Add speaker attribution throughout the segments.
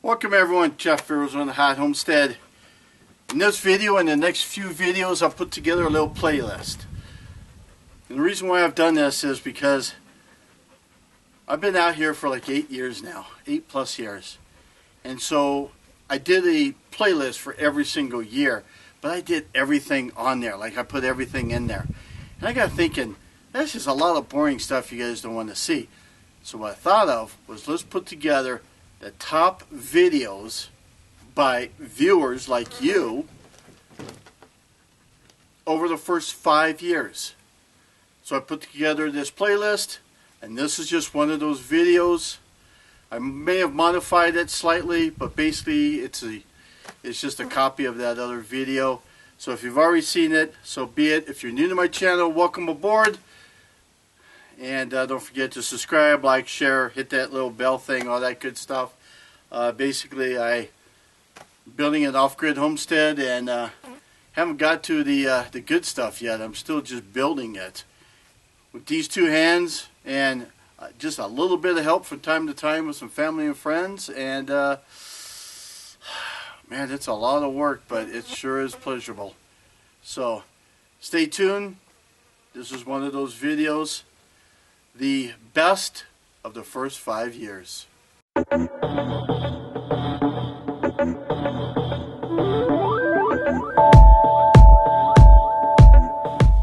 Speaker 1: Welcome everyone, Jeff ArizonaHotHomestead. In this video and the next few videos I'll put together a little playlist. And the reason why I've done this is because I've been out here for like 8 years now, 8+ years. And so I did a playlist for every single year, but I did everything on there, like I put everything in there. And I got thinking, that's just a lot of boring stuff you guys don't want to see. So what I thought of was, let's put together the top videos by viewers like you over the first 5 years. So I put together this playlist, and this is just one of those videos. I may have modified it slightly, but basically it's just a copy of that other video. So if you've already seen it, so be it. If you're new to my channel, welcome aboard. And don't forget to subscribe, like, share, hit that little bell thing, all that good stuff. Basically, I'm building an off-grid homestead, and haven't got to the good stuff yet. I'm still just building it with these two hands, and just a little bit of help from time to time with some family and friends. And man, it's a lot of work, but it sure is pleasurable. So stay tuned. This is one of those videos. The best of the first 5 years.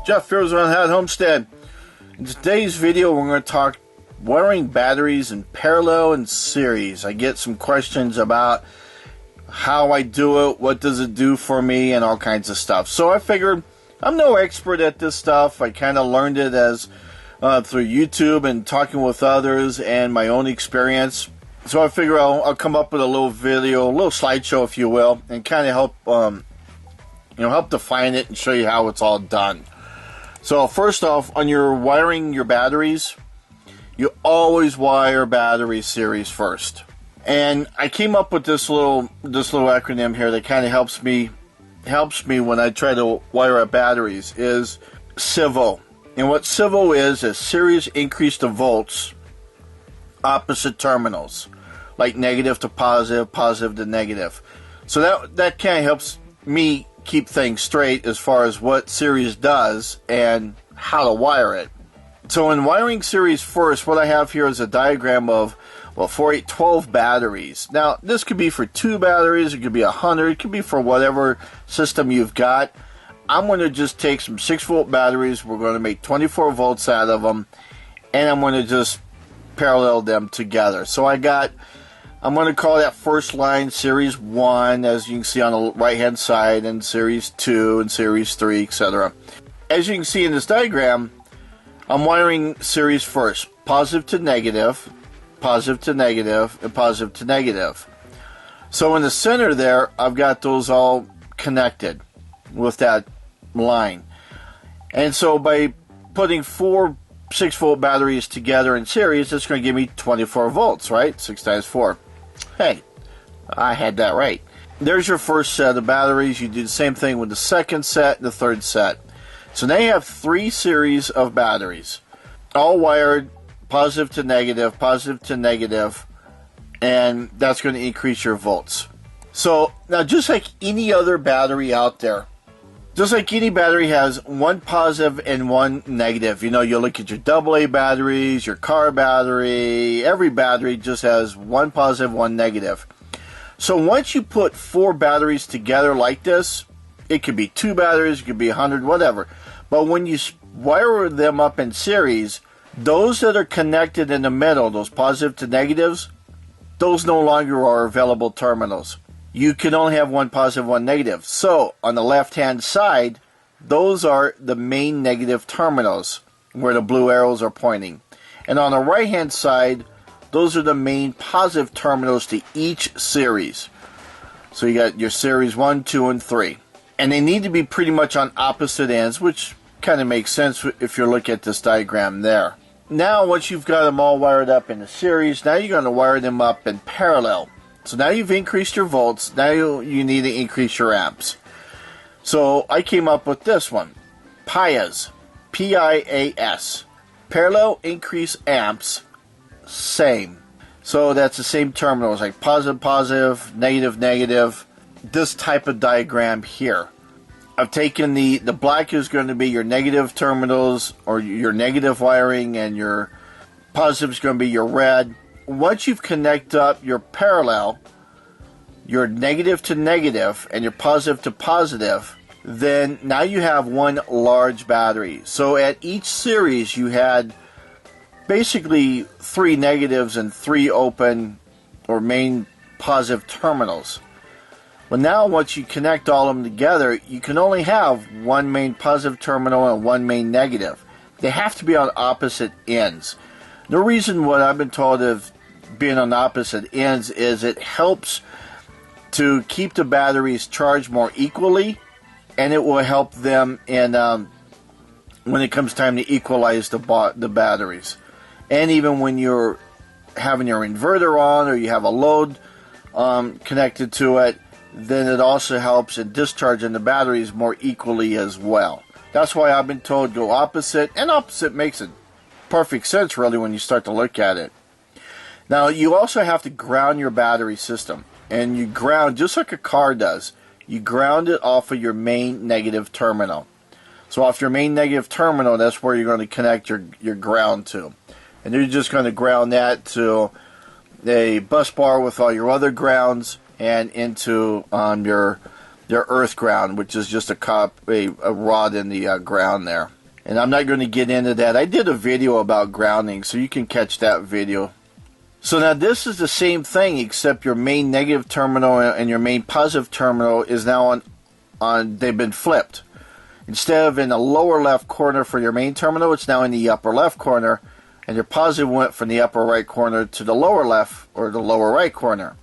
Speaker 1: Jeff ArizonaHotHomestead. In today's video, we're going to talk wiring batteries in parallel and series. I get some questions about how I do it, what does it do for me, and all kinds of stuff. So I figured I'm no expert at this stuff. I kind of learned it as through YouTube and talking with others and my own experience. So I figure I'll come up with a little video, a little slideshow, if you will, and kind of help help define it and show you how it's all done. So first off, on your wiring your batteries, you always wire battery series first. And I came up with this little acronym here that kind of helps me when I try to wire up batteries, is CIVO. And what CIVO is series increase to volts, opposite terminals, like negative to positive, positive to negative. So that kind of helps me keep things straight as far as what series does and how to wire it. So in wiring series first, what I have here is a diagram of, well, 4, 8, 12 batteries. Now, this could be for 2 batteries, it could be 100, it could be for whatever system you've got. I'm going to just take some 6-volt batteries, we're going to make 24 volts out of them, and I'm going to just parallel them together. So I'm going to call that first line series 1, as you can see on the right hand side, and series 2 and series 3, etc. As you can see in this diagram, I'm wiring series first, positive to negative, positive to negative, and positive to negative. So in the center there, I've got those all connected with that line. And so by putting 4 6-volt batteries together in series, it's going to give me 24 volts, right? 6 times 4. Hey, I had that right. There's your first set of batteries. You do the same thing with the second set and the third set. So now you have 3 series of batteries, all wired positive to negative, and that's going to increase your volts. So now, just like any other battery out there, just like any battery has one positive and one negative. You look at your AA batteries, your car battery, every battery just has one positive, one negative. So once you put 4 batteries together like this, it could be 2 batteries, it could be 100, whatever. But when you wire them up in series, those that are connected in the middle, those positive to negatives, those no longer are available terminals. You can only have one positive, one negative. So on the left-hand side, those are the main negative terminals where the blue arrows are pointing. And on the right-hand side, those are the main positive terminals to each series. So you got your series 1, 2, and 3. And they need to be pretty much on opposite ends, which kind of makes sense if you look at this diagram there. Now, once you've got them all wired up in a series, now you're going to wire them up in parallel. So now you've increased your volts, now you need to increase your amps. So I came up with this one, PIAS, P-I-A-S, parallel increase amps, same. So that's the same terminals, like positive, positive, negative, negative. This type of diagram here. I've taken the black is going to be your negative terminals or your negative wiring, and your positive is going to be your red. Once you've connected up your parallel, your negative to negative and your positive to positive, then now you have one large battery. So at each series you had basically 3 negatives and 3 open or main positive terminals. Well, now once you connect all of them together, you can only have one main positive terminal and one main negative. They have to be on opposite ends. The reason what I've been told of being on opposite ends is it helps to keep the batteries charged more equally, and it will help them in when it comes time to equalize the batteries. And even when you're having your inverter on or you have a load connected to it, then it also helps in discharging the batteries more equally as well. That's why I've been told go opposite, and opposite makes it perfect sense really when you start to look at it. Now you also have to ground your battery system, and you ground just like a car does. You ground it off of your main negative terminal. So off your main negative terminal, that's where you're going to connect your ground to. And you're just going to ground that to a bus bar with all your other grounds and into your earth ground, which is just a rod in the ground there. And I'm not going to get into that. I did a video about grounding, so you can catch that video. So now this is the same thing, except your main negative terminal and your main positive terminal is now they've been flipped. Instead of in the lower left corner for your main terminal, it's now in the upper left corner, and your positive went from the upper right corner to the lower left or the lower right corner.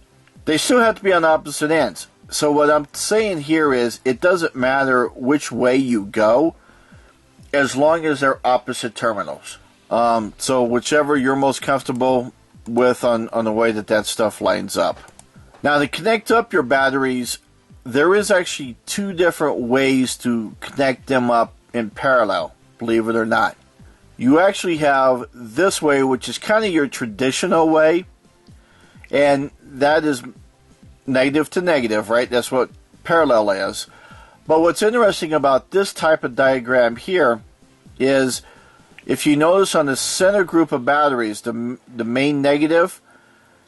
Speaker 1: They still have to be on opposite ends. So what I'm saying here is it doesn't matter which way you go as long as they're opposite terminals. So whichever you're most comfortable with on the way that stuff lines up. Now to connect up your batteries, there is actually 2 different ways to connect them up in parallel, believe it or not. You actually have this way, which is kind of your traditional way, and that is negative to negative, right? That's what parallel is. But what's interesting about this type of diagram here is if you notice on the center group of batteries, the main negative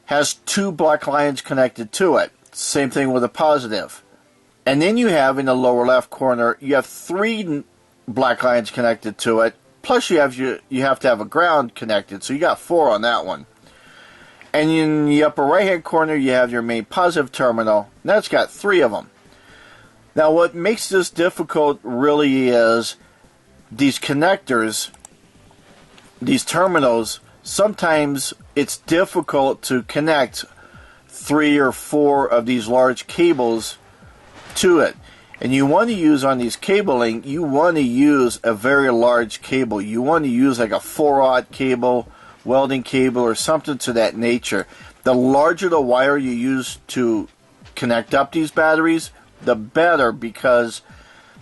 Speaker 1: has 2 black lines connected to it. Same thing with a positive. And then you have in the lower left corner, you have 3 black lines connected to it. Plus you have to have a ground connected, so you got 4 on that one. And in the upper right hand corner you have your main positive terminal, and that's got 3 of them. Now what makes this difficult really is these connectors, these terminals, sometimes it's difficult to connect 3 or 4 of these large cables to it. And you want to use on these cabling, you want to use a very large cable. You want to use like a 4/0 cable, welding cable, or something to that nature. The larger the wire you use to connect up these batteries, the better, because,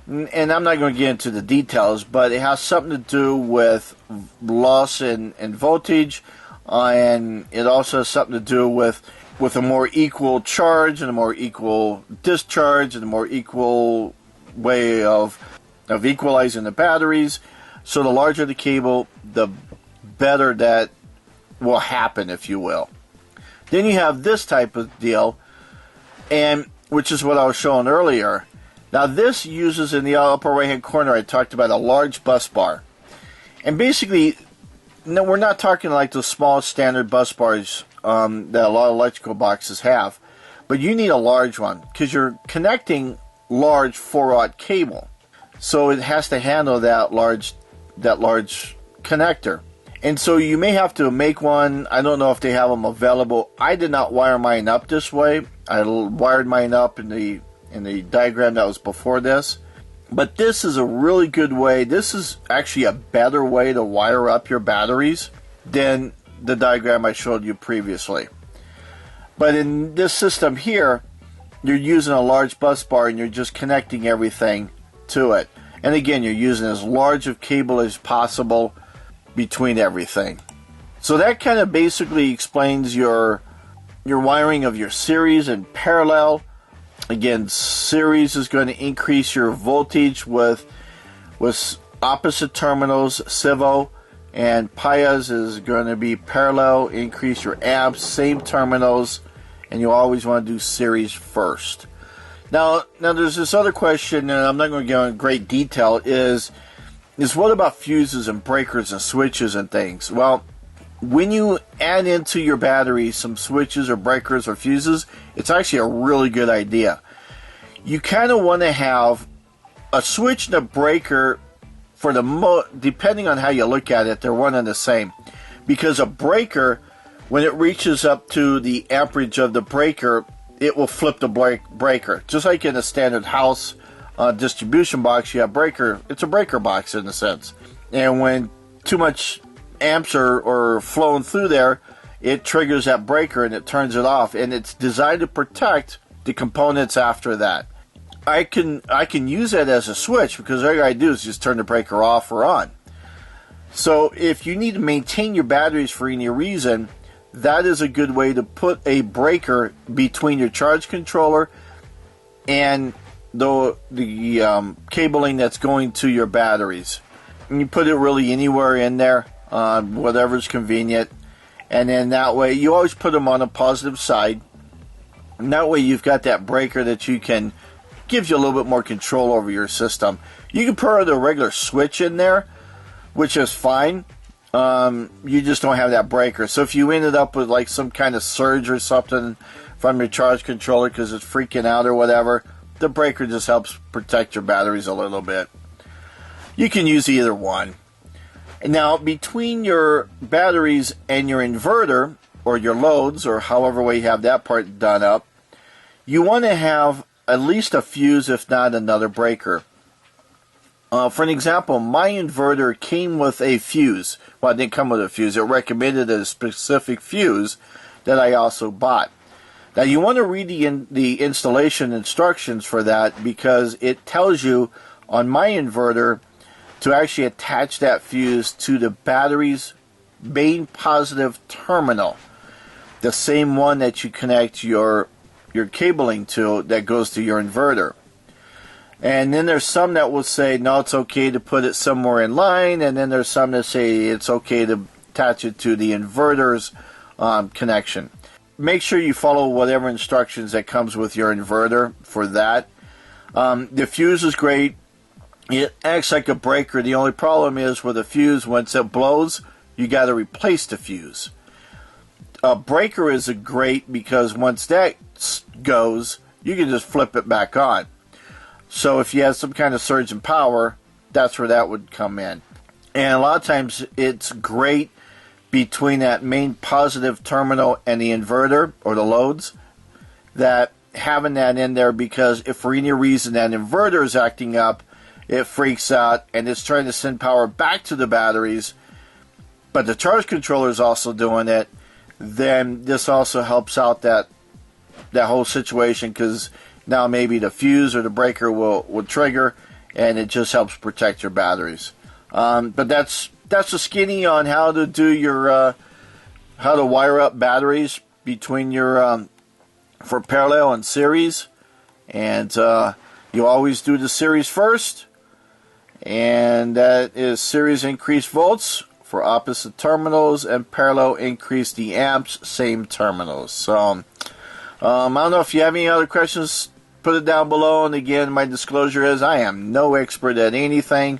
Speaker 1: and I'm not going to get into the details, but it has something to do with loss in voltage, and it also has something to do with a more equal charge and a more equal discharge and a more equal way of equalizing the batteries. So the larger the cable, the better that will happen, if you will. Then you have this type of deal, and which is what I was showing earlier. Now this uses, in the upper right hand corner, I talked about a large bus bar. And basically, no, we're not talking like those small standard bus bars that a lot of electrical boxes have, but you need a large one because you're connecting large 4/0 cable, so it has to handle that large connector. And so you may have to make one. I don't know if they have them available. I did not wire mine up this way. I wired mine up in the diagram that was before this. But this is a really good way. This is actually a better way to wire up your batteries than the diagram I showed you previously. But in this system here, you're using a large bus bar and you're just connecting everything to it. And again, you're using as large of cable as possible between everything. So that kind of basically explains your wiring of your series and parallel. Again, series is going to increase your voltage with opposite terminals, Civo, and Pias is going to be parallel, increase your amps, same terminals, and you always want to do series first. Now there's this other question, and I'm not going to go in great detail, is what about fuses and breakers and switches and things? Well, when you add into your battery some switches or breakers or fuses, it's actually a really good idea. You kind of want to have a switch and a breaker for depending on how you look at it, they're one and the same. Because a breaker, when it reaches up to the amperage of the breaker, it will flip the breaker. Just like in a standard house distribution box, you have breaker. It's a breaker box in a sense. And when too much amps are flowing through there, it triggers that breaker and it turns it off. And it's designed to protect the components after that. I can use that as a switch because all I gotta do is just turn the breaker off or on. So if you need to maintain your batteries for any reason, that is a good way to put a breaker between your charge controller and the cabling that's going to your batteries. And you put it really anywhere in there, whatever's convenient. And then that way, you always put them on a positive side. And that way you've got that breaker that you can, gives you a little bit more control over your system. You can put a regular switch in there, which is fine. You just don't have that breaker. So if you ended up with like some kind of surge or something from your charge controller because it's freaking out or whatever, the breaker just helps protect your batteries a little bit. You can use either one. Now, between your batteries and your inverter, or your loads, or however way you have that part done up, you want to have at least a fuse, if not another breaker. For an example, my inverter came with a fuse. Well, it didn't come with a fuse. It recommended a specific fuse that I also bought. Now, you want to read the installation instructions for that because it tells you on my inverter to actually attach that fuse to the battery's main positive terminal, the same one that you connect your cabling to that goes to your inverter. And then there's some that will say, no, it's okay to put it somewhere in line, and then there's some that say it's okay to attach it to the inverter's connection. Make sure you follow whatever instructions that comes with your inverter for that. The fuse is great. It acts like a breaker. The only problem is with a fuse, once it blows, you got to replace the fuse. A breaker is great because once that goes, you can just flip it back on. So if you have some kind of surge in power, that's where that would come in. And a lot of times it's great between that main positive terminal and the inverter or the loads, that having that in there, because if for any reason that inverter is acting up, it freaks out and it's trying to send power back to the batteries, but the charge controller is also doing it, then this also helps out that whole situation, because now maybe the fuse or the breaker will trigger, and it just helps protect your batteries. But that's a skinny on how to do your how to wire up batteries between your for parallel and series. And you always do the series first, and that is series increase volts for opposite terminals, and parallel increase the amps, same terminals. So I don't know if you have any other questions, put it down below. And again, my disclosure is I am no expert at anything,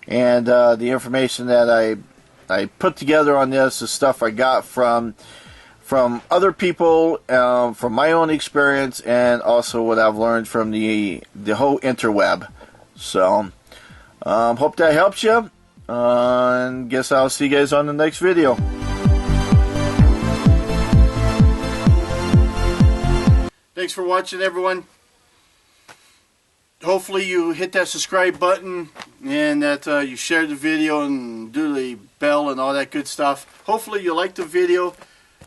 Speaker 1: and the information that I put together on this is stuff I got from other people, from my own experience, and also what I've learned from the whole interweb. So hope that helps you, and guess I'll see you guys on the next video. Thanks for watching, everyone. Hopefully you hit that subscribe button, and that you share the video and do the bell and all that good stuff. Hopefully you liked the video.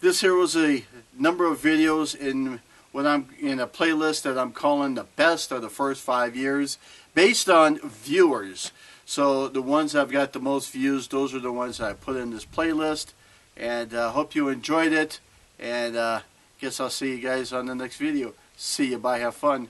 Speaker 1: This here was a number of videos in what I'm in a playlist that I'm calling the best of the first 5 years, based on viewers. So the ones that have got the most views, those are the ones that I put in this playlist. And hope you enjoyed it. And guess I'll see you guys on the next video. See you. Bye. Have fun.